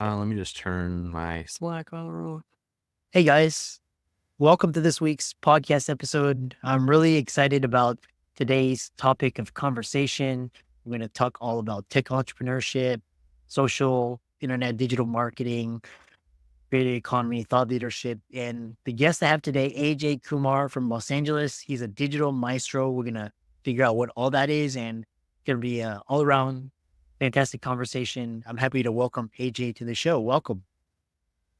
Let me just turn my Slack on. Hey guys, welcome to this week's podcast episode. I'm really excited about today's topic of conversation. We're going to talk all about tech entrepreneurship, social, internet, digital marketing, creative economy, thought leadership. And the guest I have today, AJ Kumar from Los Angeles. He's a digital maestro. We're going to figure out what all that is and going to be a all around fantastic conversation. I'm happy to welcome AJ to the show. Welcome.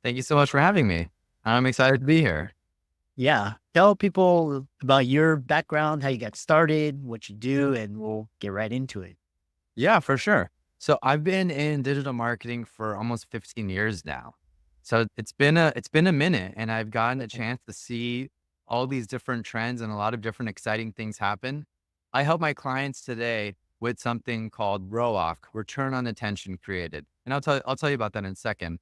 Thank you so much for having me. I'm excited to be here. Yeah. Tell people about your background, how you got started, what you do, and we'll get right into it. Yeah, for sure. So I've been in digital marketing for almost 15 years now. So it's been a minute, and I've gotten a chance to see all these different trends and a lot of different exciting things happen. I help my clients today with something called ROAC, return on attention created. And I'll tell you about that in a second.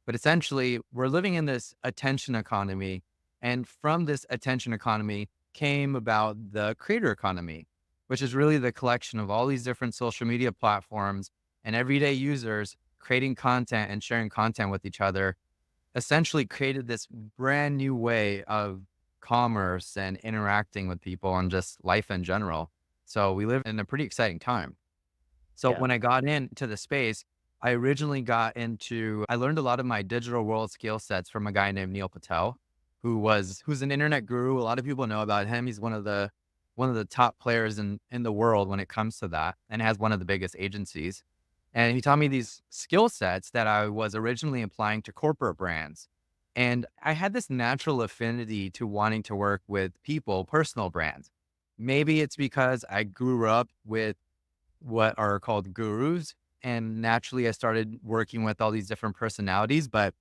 But essentially, we're living in this attention economy. And from this attention economy came about the creator economy, which is really the collection of all these different social media platforms and everyday users creating content and sharing content with each other, essentially created this brand new way of commerce and interacting with people and just life in general. So we live in a pretty exciting time. So Yeah. when I got into the space, I originally I learned a lot of my digital world skill sets from a guy named Neil Patel, who's an internet guru. A lot of people know about him. He's one of the top players in the world when it comes to that, and has one of the biggest agencies. And he taught me these skill sets that I was originally applying to corporate brands. And I had this natural affinity to wanting to work with people, personal brands. Maybe it's because I grew up with what are called gurus. And naturally, I started working with all these different personalities. But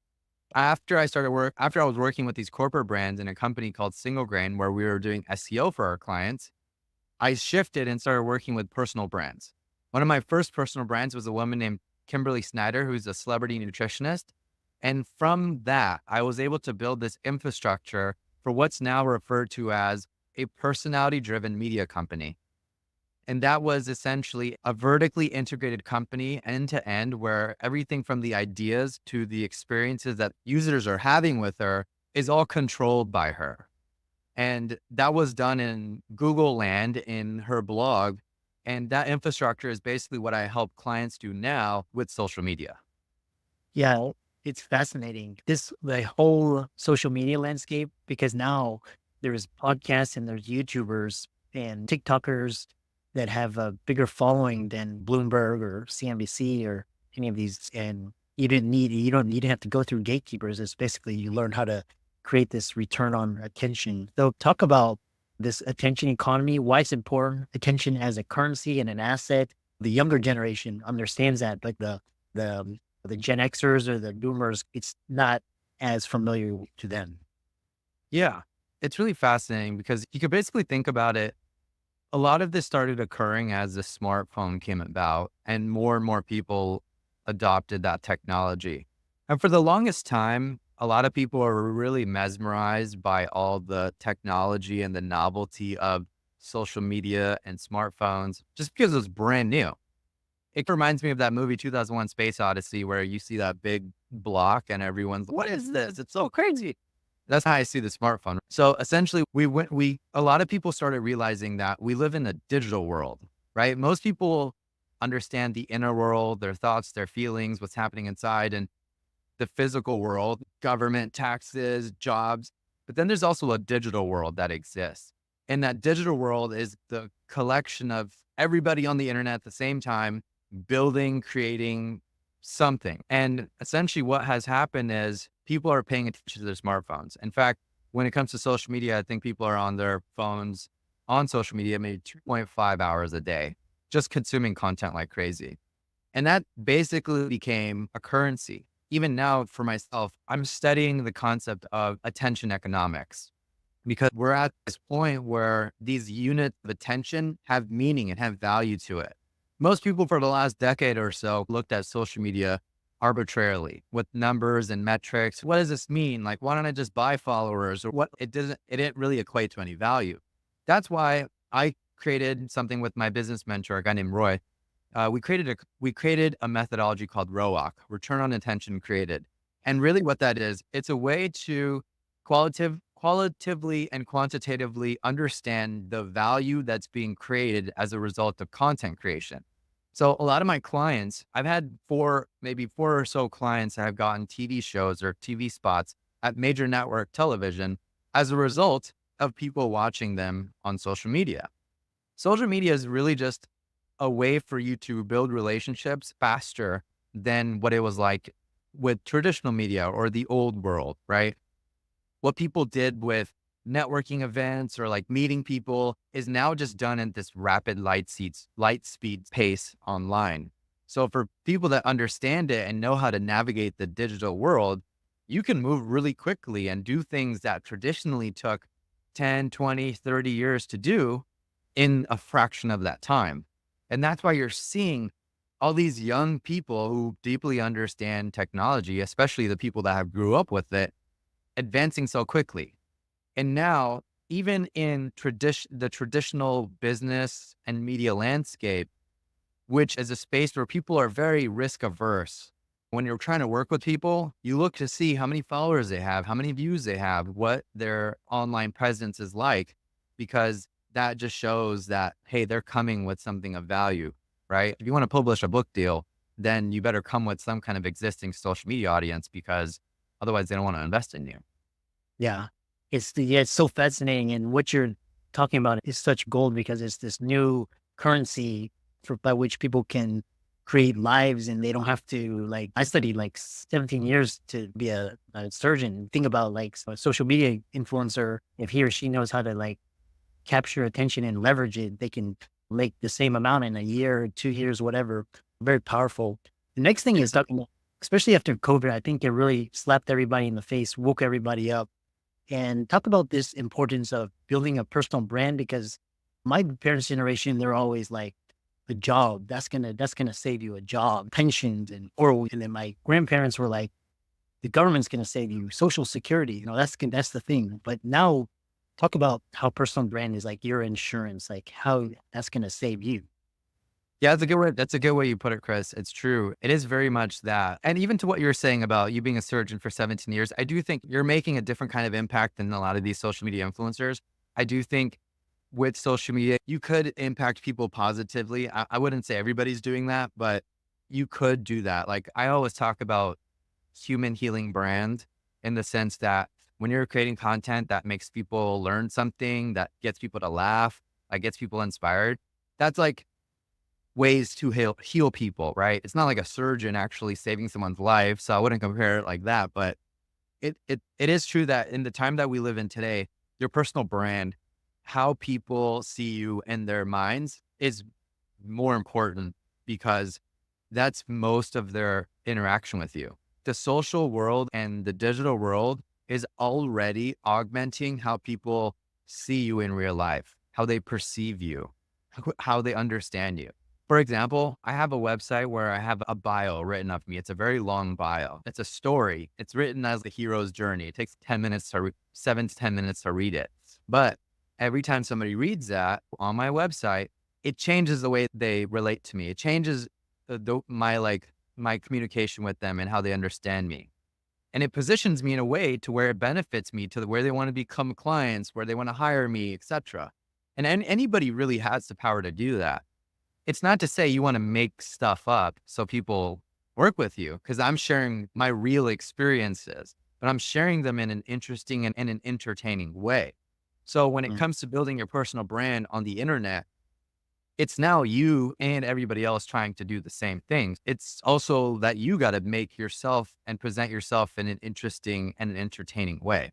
after I was working with these corporate brands in a company called Single Grain, where we were doing SEO for our clients, I shifted and started working with personal brands. One of my first personal brands was a woman named Kimberly Snyder, who's a celebrity nutritionist. And from that, I was able to build this infrastructure for what's now referred to as a personality driven media company. And that was essentially a vertically integrated company end to end, where everything from the ideas to the experiences that users are having with her is all controlled by her. And that was done in Google land in her blog. And that infrastructure is basically what I help clients do now with social media. Yeah. It's fascinating. The whole social media landscape, because now there's podcasts and there's YouTubers and TikTokers that have a bigger following than Bloomberg or CNBC or any of these. And you don't have to go through gatekeepers. It's basically you learn how to create this return on attention. So talk about this attention economy, why it's important, attention as a currency and an asset. The younger generation understands that, like the the Gen Xers or the boomers, it's not as familiar to them. Yeah. It's really fascinating because you could basically think about it. A lot of this started occurring as the smartphone came about and more people adopted that technology. And for the longest time, a lot of people are really mesmerized by all the technology and the novelty of social media and smartphones just because it was brand new. It reminds me of that movie 2001 Space Odyssey where you see that big block and everyone's, what is this? It's so crazy. That's how I see the smartphone. So essentially a lot of people started realizing that we live in a digital world, right? Most people understand the inner world, their thoughts, their feelings, what's happening inside, and the physical world, government, taxes, jobs. But then there's also a digital world that exists. And that digital world is the collection of everybody on the internet at the same time, building, creating something. And essentially what has happened is people are paying attention to their smartphones. In fact, when it comes to social media, I think people are on their phones on social media maybe 2.5 hours a day, just consuming content like crazy. And that basically became a currency. Even now, for myself, I'm studying the concept of attention economics because we're at this point where these units of attention have meaning and have value to it. Most people for the last decade or so looked at social media arbitrarily with numbers and metrics. What does this mean? Like, why don't I just buy followers or what? It didn't really equate to any value. That's why I created something with my business mentor, a guy named Roy, we created a methodology called ROAC, Return on Attention Created. And really what that is, it's a way to qualitatively and quantitatively understand the value that's being created as a result of content creation. So a lot of my clients, I've had maybe four or so clients that have gotten TV shows or TV spots at major network television as a result of people watching them on social media. Social media is really just a way for you to build relationships faster than what it was like with traditional media or the old world, right? What people did with networking events or like meeting people is now just done at this rapid light speed pace online. So for people that understand it and know how to navigate the digital world, you can move really quickly and do things that traditionally took 10, 20, 30 years to do in a fraction of that time. And that's why you're seeing all these young people who deeply understand technology, especially the people that have grew up with it, advancing so quickly. And now, even in the traditional business and media landscape, which is a space where people are very risk averse. When you're trying to work with people, you look to see how many followers they have, how many views they have, what their online presence is like, because that just shows that, hey, they're coming with something of value, right? If you want to publish a book deal, then you better come with some kind of existing social media audience because otherwise they don't want to invest in you. Yeah. It's so fascinating. And what you're talking about is such gold because it's this new currency by which people can create lives and they don't have to like, I studied like 17 years to be a surgeon. Think about like a social media influencer. If he or she knows how to like capture attention and leverage it, they can make the same amount in a year, 2 years, whatever. Very powerful. The next thing is talking, especially after COVID, I think it really slapped everybody in the face, woke everybody up and talk about this importance of building a personal brand because my parents' generation, they're always like a job that's gonna save you a job, pensions and then my grandparents were like, the government's gonna save you, social security, that's the thing. But now talk about how personal brand is like your insurance, like how that's gonna save you. Yeah, that's a good way. That's a good way you put it, Chris. It's true. It is very much that. And even to what you're saying about you being a surgeon for 17 years, I do think you're making a different kind of impact than a lot of these social media influencers. I do think with social media, you could impact people positively. I wouldn't say everybody's doing that, but you could do that. Like I always talk about human healing brand in the sense that when you're creating content that makes people learn something, that gets people to laugh, that gets people inspired, that's like ways to heal people, right? It's not like a surgeon actually saving someone's life, so I wouldn't compare it like that. But it is true that in the time that we live in today, your personal brand, how people see you in their minds, is more important because that's most of their interaction with you. The social world and the digital world is already augmenting how people see you in real life, how they perceive you, how they understand you. For example, I have a website where I have a bio written of me. It's a very long bio. It's a story. It's written as the hero's journey. It takes 7 to 10 minutes to read it. But every time somebody reads that on my website, it changes the way they relate to me. It changes my communication with them and how they understand me. And it positions me in a way to where it benefits me to where they want to become clients, where they want to hire me, etc. And anybody really has the power to do that. It's not to say you want to make stuff up so people work with you, because I'm sharing my real experiences, but I'm sharing them in an interesting and an entertaining way. So when it Mm. comes to building your personal brand on the internet, it's now you and everybody else trying to do the same things. It's also that you got to make yourself and present yourself in an interesting and an entertaining way.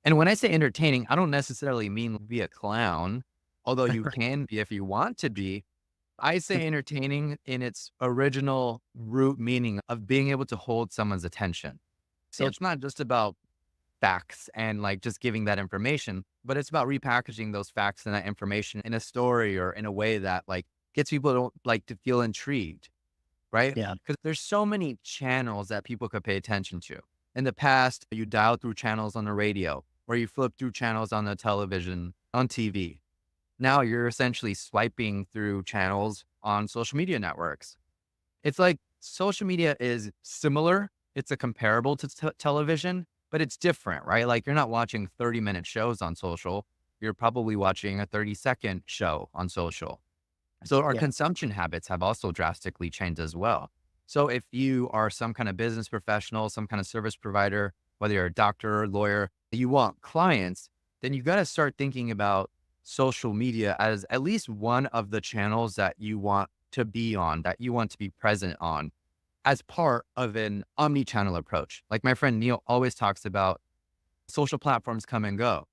And when I say entertaining, I don't necessarily mean be a clown, although you can be if you want to be. I say entertaining in its original root meaning of being able to hold someone's attention. So Yeah. it's not just about facts and like just giving that information, but it's about repackaging those facts and that information in a story or in a way that like gets people to like to feel intrigued, right? Yeah. Because there's so many channels that people could pay attention to. In the past, you dialed through channels on the radio or you flipped through channels on the television, on TV. Now you're essentially swiping through channels on social media networks. It's like social media is similar. It's a comparable to television, but it's different, right? Like you're not watching 30-minute shows on social. You're probably watching a 30-second show on social. So our Yeah. consumption habits have also drastically changed as well. So if you are some kind of business professional, some kind of service provider, whether you're a doctor or lawyer, you want clients, then you got to start thinking about social media as at least one of the channels that you want to be on, that you want to be present on as part of an omni-channel approach. Like my friend Neil always talks about, social platforms come and go.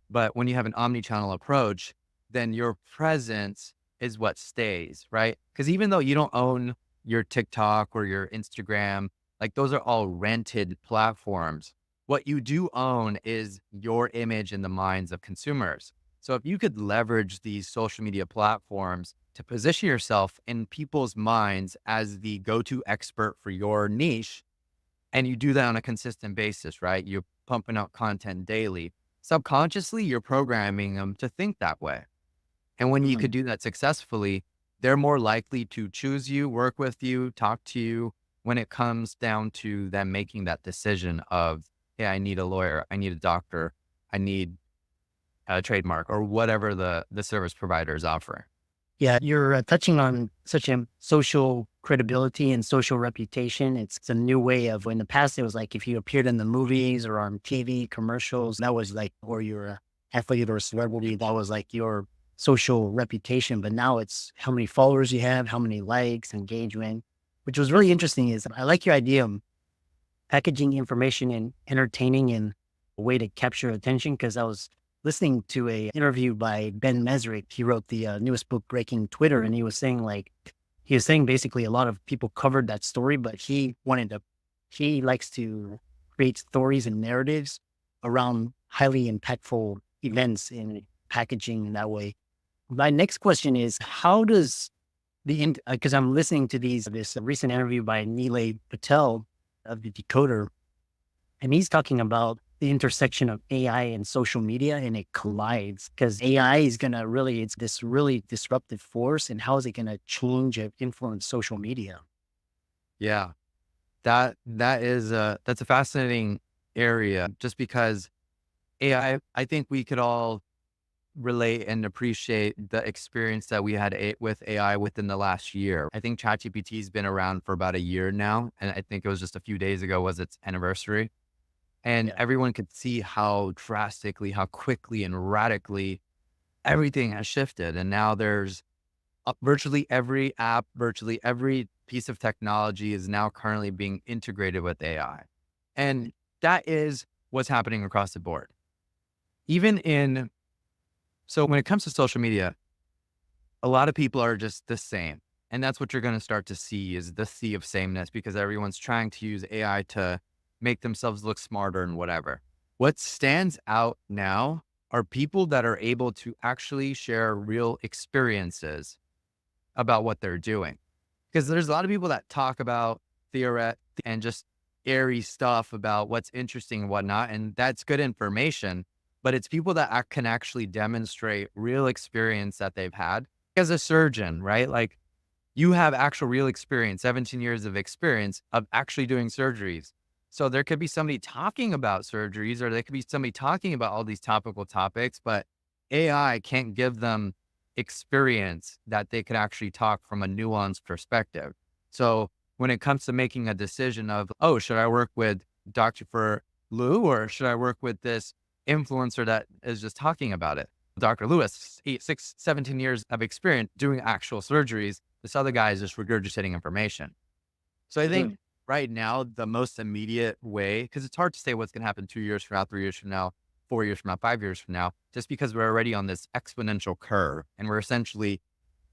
But when you have an omni-channel approach, then your presence is what stays, right? Because even though you don't own your TikTok or your Instagram, like those are all rented platforms. What you do own is your image in the minds of consumers. So if you could leverage these social media platforms to position yourself in people's minds as the go-to expert for your niche, and you do that on a consistent basis, right? You're pumping out content daily. Subconsciously, you're programming them to think that way. And when you could Mhm. do that successfully, they're more likely to choose you, work with you, talk to you when it comes down to them making that decision of, hey, I need a lawyer, I need a doctor, I need a trademark or whatever the service provider is offering. Yeah, you're touching on such a social credibility and social reputation. It's a new way of, in the past, it was like if you appeared in the movies or on TV commercials, that was like, or you're a athlete or a celebrity, that was like your social reputation. But now it's how many followers you have, how many likes, engagement, which was really interesting. Is I like your idea of packaging information and entertaining in a way to capture attention. Because I was listening to a interview by Ben Mesrick. He wrote the newest book, Breaking Twitter, and he was saying basically a lot of people covered that story, but he likes to create stories and narratives around highly impactful events in packaging in that way. My next question is, how does because I'm listening to this recent interview by Nilay Patel of the Decoder, and he's talking about the intersection of AI and social media, and it collides because AI is gonna really, it's this really disruptive force, and how is it gonna change and influence social media? Yeah, that's a fascinating area just because I think we could all relate and appreciate the experience that we had with AI within the last year. I think ChatGPT has been around for about a year now, and I think it was just a few days ago was its anniversary. And Yeah. everyone could see how drastically, how quickly and radically everything has shifted. And now there's virtually every app, virtually every piece of technology is now currently being integrated with AI. And that is what's happening across the board. Even in, so when it comes to social media, a lot of people are just the same. And that's what you're going to start to see is the sea of sameness because everyone's trying to use AI to make themselves look smarter and whatever. What stands out now are people that are able to actually share real experiences about what they're doing. Because there's a lot of people that talk about theoret and just airy stuff about what's interesting and whatnot. And that's good information, but it's people that can actually demonstrate real experience that they've had as a surgeon, right? Like you have actual real experience, 17 years of experience of actually doing surgeries. So there could be somebody talking about surgeries or there could be somebody talking about all these topical topics, but AI can't give them experience that they could actually talk from a nuanced perspective. So when it comes to making a decision of, oh, should I work with Dr. Lou or should I work with this influencer that is just talking about it? Dr. Lewis, 17 years of experience doing actual surgeries. This other guy is just regurgitating information. So I think Mm. right now, the most immediate way, because it's hard to say what's going to happen 2 years from now, 3 years from now, 4 years from now, 5 years from now, just because we're already on this exponential curve and we're essentially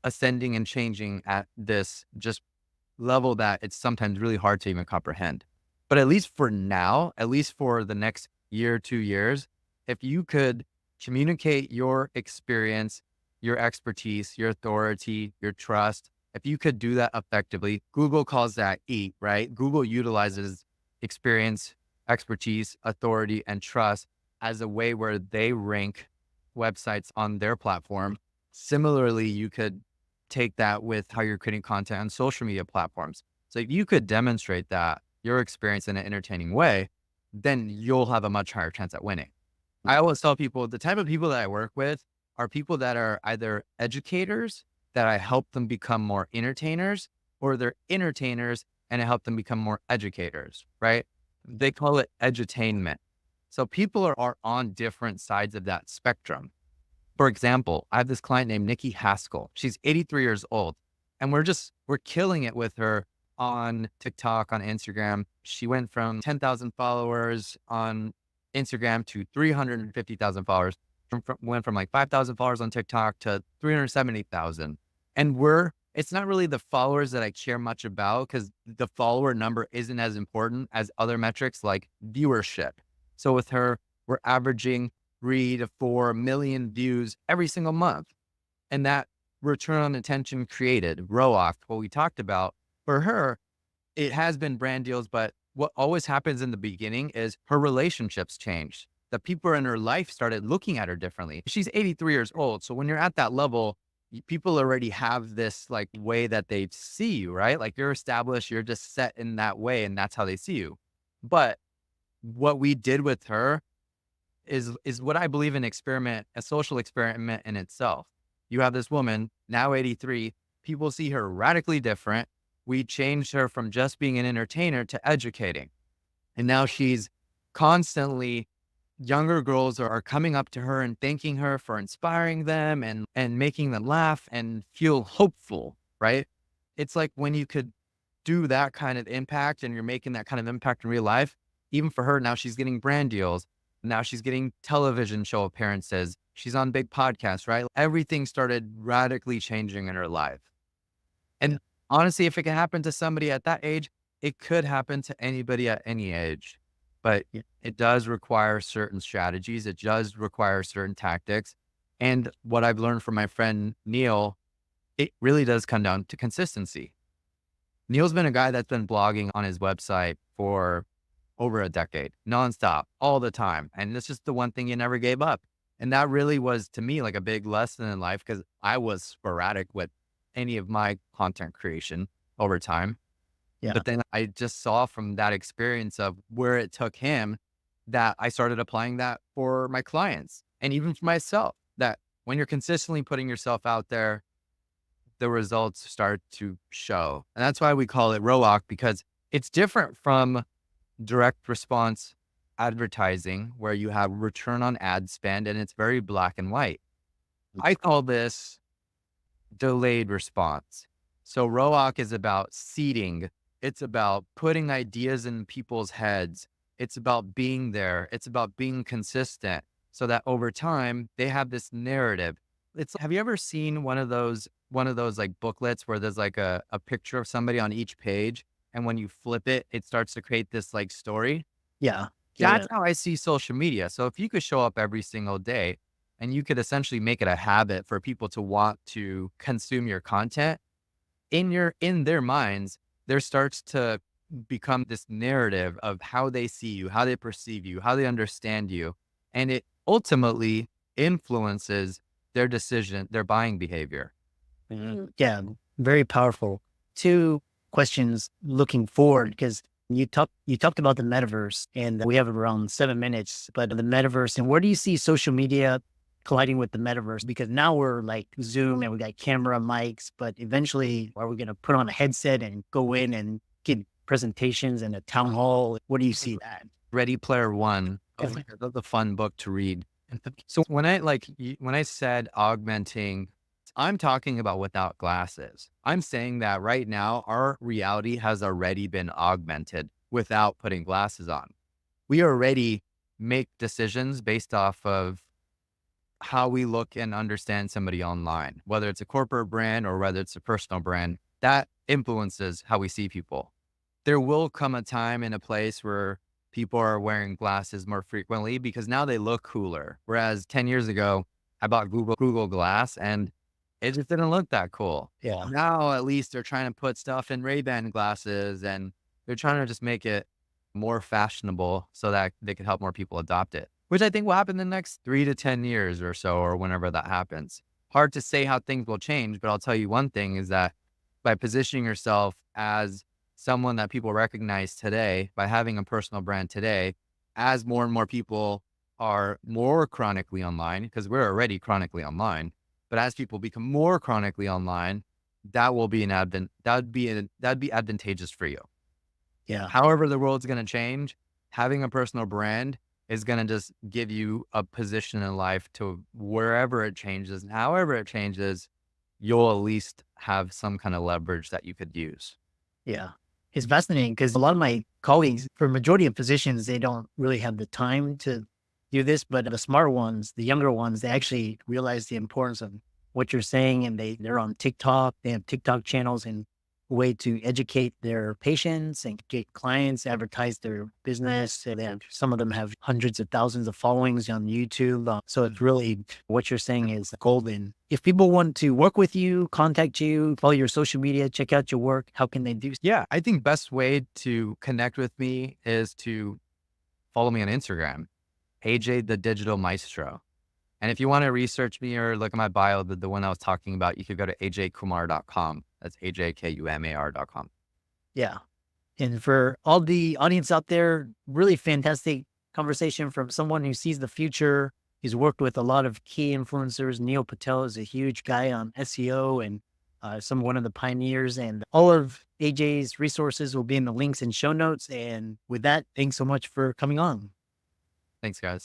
ascending and changing at this just level that it's sometimes really hard to even comprehend. But at least for now, at least for the next year, 2 years, if you could communicate your experience, your expertise, your authority, your trust, if you could do that effectively, Google calls that EAT, right? Google utilizes experience, expertise, authority, and trust as a way where they rank websites on their platform. Similarly, you could take that with how you're creating content on social media platforms. So if you could demonstrate that your experience in an entertaining way, then you'll have a much higher chance at winning. I always tell people the type of people that I work with are people that are either educators that I help them become more entertainers, or they're entertainers and I help them become more educators, right? They call it edutainment. So people are on different sides of that spectrum. For example, I have this client named Nikki Haskell. She's 83 years old, and we're killing it with her on TikTok, on Instagram. She went from 10,000 followers on Instagram to 350,000 followers. Went from like 5,000 followers on TikTok to 370,000. And it's not really the followers that I care much about, because the follower number isn't as important as other metrics like viewership. So with her, we're averaging 3 to 4 million views every single month. And that return on attention created, ROAC, what we talked about, for her, it has been brand deals, but what always happens in the beginning is her relationships changed. The people in her life started looking at her differently. She's 83 years old. So when you're at that level, people already have this like way that they see you, right? Like you're established, you're just set in that way, and that's how they see you. But what we did with her is what I believe an experiment, a social experiment in itself. You have this woman, now 83, people see her radically different. We changed her from just being an entertainer to educating. And now she's constantly, younger girls are coming up to her and thanking her for inspiring them and making them laugh and feel hopeful, right? It's like when you could do that kind of impact and you're making that kind of impact in real life, even for her, now she's getting brand deals. Now she's getting television show appearances. She's on big podcasts, right? Everything started radically changing in her life. And honestly, if it can happen to somebody at that age, it could happen to anybody at any age. But it does require certain strategies. It does require certain tactics. And what I've learned from my friend Neil, it really does come down to consistency. Neil's been a guy that's been blogging on his website for over a decade, nonstop, all the time. And it's just the one thing he never gave up. And that really was, to me, like a big lesson in life, because I was sporadic with any of my content creation over time. Yeah. But then I just saw from that experience of where it took him that I started applying that for my clients and even for myself, that when you're consistently putting yourself out there, the results start to show. And that's why we call it ROAC, because it's different from direct response advertising, where you have return on ad spend and it's very black and white. I call this delayed response. So ROAC is about seeding. It's about putting ideas in people's heads. It's about being there. It's about being consistent so that over time they have this narrative. Have you ever seen one of those like booklets where there's like a picture of somebody on each page, and when you flip it, it starts to create this like story? Yeah. That's how I see social media. So if you could show up every single day and you could essentially make it a habit for people to want to consume your content, in their minds, there starts to become this narrative of how they see you, how they perceive you, how they understand you. And it ultimately influences their decision, their buying behavior. Yeah. Very powerful. Two questions looking forward, because you talked about the metaverse, and we have around 7 minutes, but the metaverse, and where do you see social media colliding with the metaverse? Because now we're like Zoom and we got camera mics, but eventually are we going to put on a headset and go in and give presentations in a town hall? Where do you see that? Ready Player One, the fun book to read. So when I said augmenting, I'm talking about without glasses. I'm saying that right now, our reality has already been augmented without putting glasses on. We already make decisions based off of how we look and understand somebody online, whether it's a corporate brand or whether it's a personal brand. That influences how we see people. There will come a time and a place where people are wearing glasses more frequently because now they look cooler. Whereas 10 years ago, I bought Google Glass and it just didn't look that cool. Yeah. Now, at least they're trying to put stuff in Ray-Ban glasses and they're trying to just make it more fashionable so that they can help more people adopt it, which I think will happen in the next 3 to 10 years or so, or whenever that happens. hard to say how things will change, but I'll tell you one thing is that by positioning yourself as someone that people recognize today, by having a personal brand today, as more and more people are more chronically online, because we're already chronically online, but as people become more chronically online, that will be that'd be advantageous for you. Yeah. However, the world's going to change. Having a personal brand is going to just give you a position in life to wherever it changes and however it changes, you'll at least have some kind of leverage that you could use. Yeah. It's fascinating because a lot of my colleagues, for majority of positions, they don't really have the time to do this, but the smart ones, the younger ones, they actually realize the importance of what you're saying, and they're on TikTok. They have TikTok channels and a way to educate their patients and get clients, advertise their business. And they have, some of them have hundreds of thousands of followings on YouTube. So it's really what you're saying is golden. If people want to work with you, contact you, follow your social media, check out your work, how can they do? Yeah, I think best way to connect with me is to follow me on Instagram, AJ the Digital Maestro. And if you want to research me or look at my bio, the one I was talking about, you could go to ajkumar.com. That's ajkumar.com. Yeah. And for all the audience out there, really fantastic conversation from someone who sees the future. He's worked with a lot of key influencers. Neil Patel is a huge guy on SEO and one of the pioneers. And all of AJ's resources will be in the links and show notes. And with that, thanks so much for coming on. Thanks, guys.